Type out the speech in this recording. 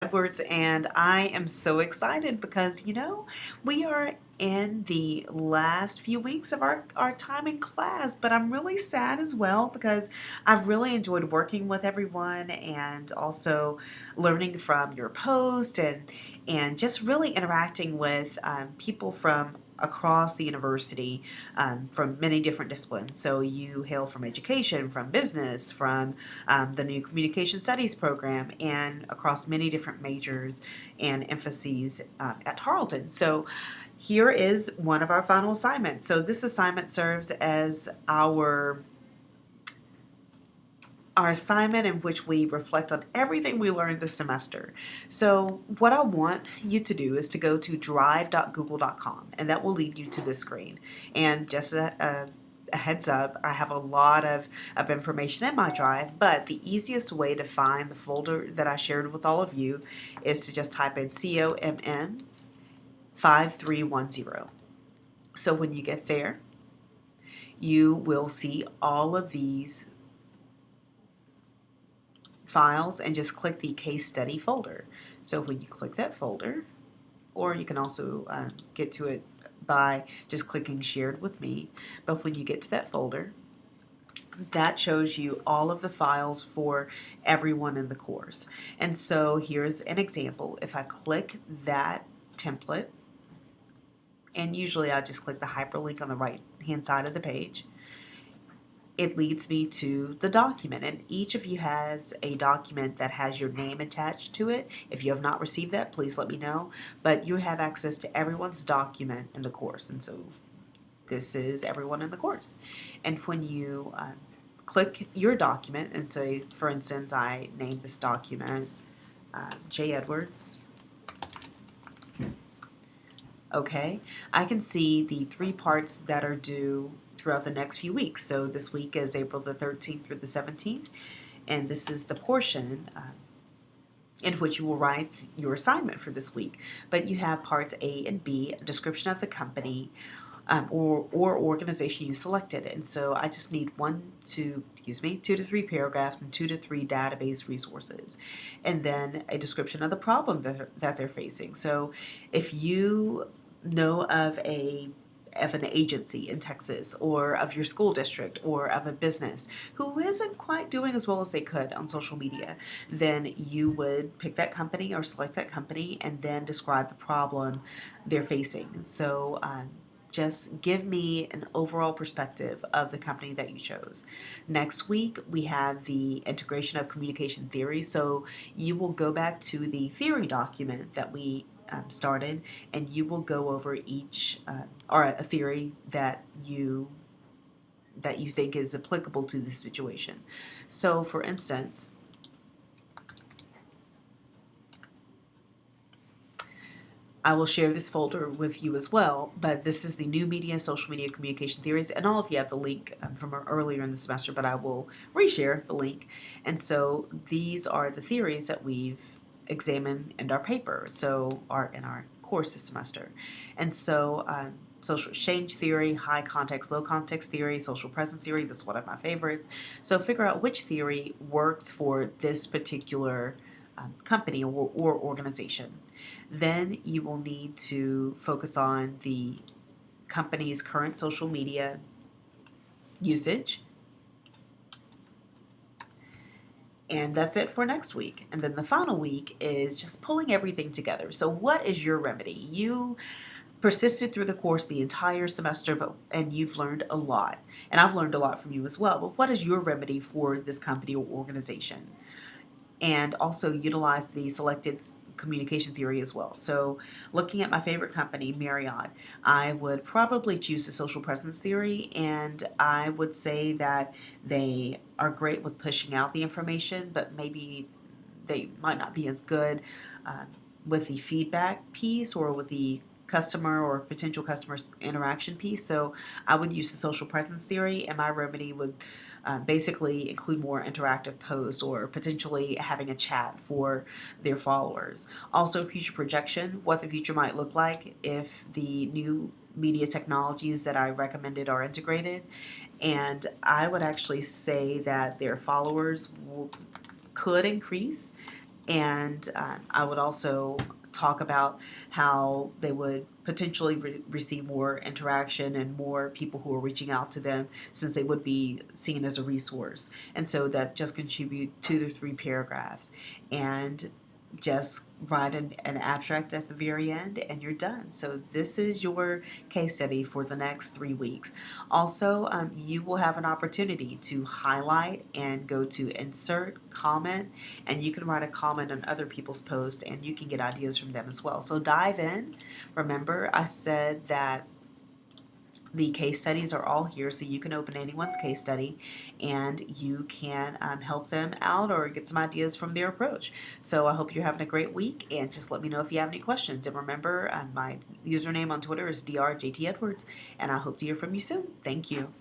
Edwards, and I am so excited because, we are in the last few weeks of our time in class, but I'm really sad as well because I've really enjoyed working with everyone and also learning from your post and just really interacting with people from across the university from many different disciplines. So you hail from education, from business, from the new communication studies program, and across many different majors and emphases at Tarleton. So here is one of our final assignments. So this assignment serves as our assignment in which we reflect on everything we learned this semester. So what I want you to do is to go to drive.google.com, and that will lead you to this screen. And just a heads up, I have a lot of information in my drive, but the easiest way to find the folder that I shared with all of you is to just type in COMM 5310. So when you get there, you will see all of these files and just click the case study folder. So when you click that folder, or you can also get to it by just clicking shared with me, but when you get to that folder, that shows you all of the files for everyone in the course. And so here's an example. If I click that template, and usually I just click the hyperlink on the right hand side of the page, it leads me to the document, and each of you has a document that has your name attached to it. If you have not received that, please let me know, but you have access to everyone's document in the course, and so this is everyone in the course. And when you click your document and say, for instance, I named this document J. Edwards, okay, I can see the three parts that are due throughout the next few weeks. So this week is April the 13th through the 17th, and this is the portion in which you will write your assignment for this week. But you have parts A and B, a description of the company or organization you selected. And so I just need two to three paragraphs and 2 to 3 database resources, and then a description of the problem that they're facing. So if you know of an agency in Texas, or of your school district, or of a business who isn't quite doing as well as they could on social media, then you would pick that company or select that company and then describe the problem they're facing. So just give me an overall perspective of the company that you chose. Next week, we have the integration of communication theory. So you will go back to the theory document that we started, and you will go over each or a theory that you think is applicable to this situation. So, for instance, I will share this folder with you as well, but this is the new media, social media communication theories, and all of you have the link from earlier in the semester, but I will reshare the link. And so these are the theories that we've examined in our paper, in our course this semester. And so social exchange theory, high context, low context theory, social presence theory, this is one of my favorites. So figure out which theory works for this particular company or organization. Then you will need to focus on the company's current social media usage. And that's it for next week. And then the final week is just pulling everything together. So what is your remedy? You persisted through the course the entire semester, and you've learned a lot. And I've learned a lot from you as well. But what is your remedy for this company or organization? And also utilize the selected communication theory as well. So looking at my favorite company, Marriott, I would probably choose the social presence theory, and I would say that they are great with pushing out the information, but maybe they might not be as good uh, with the feedback piece or with the customer or potential customers interaction piece. So I would use the social presence theory, and my remedy would basically include more interactive posts or potentially having a chat for their followers. Also, future projection, what the future might look like if the new media technologies that I recommended are integrated. And I would actually say that their followers could increase And I would also talk about how they would potentially receive more interaction and more people who are reaching out to them, since they would be seen as a resource. And so that just contribute 2 to 3 paragraphs, and just write an abstract at the very end, and you're done. So this is your case study for the next 3 weeks. Also, you will have an opportunity to highlight and go to insert comment, and you can write a comment on other people's posts, and you can get ideas from them as well. So dive in. Remember, I said that the case studies are all here, so you can open anyone's case study and you can help them out or get some ideas from their approach. So I hope you're having a great week, and just let me know if you have any questions. And remember, my username on Twitter is drjtedwards, and I hope to hear from you soon. Thank you.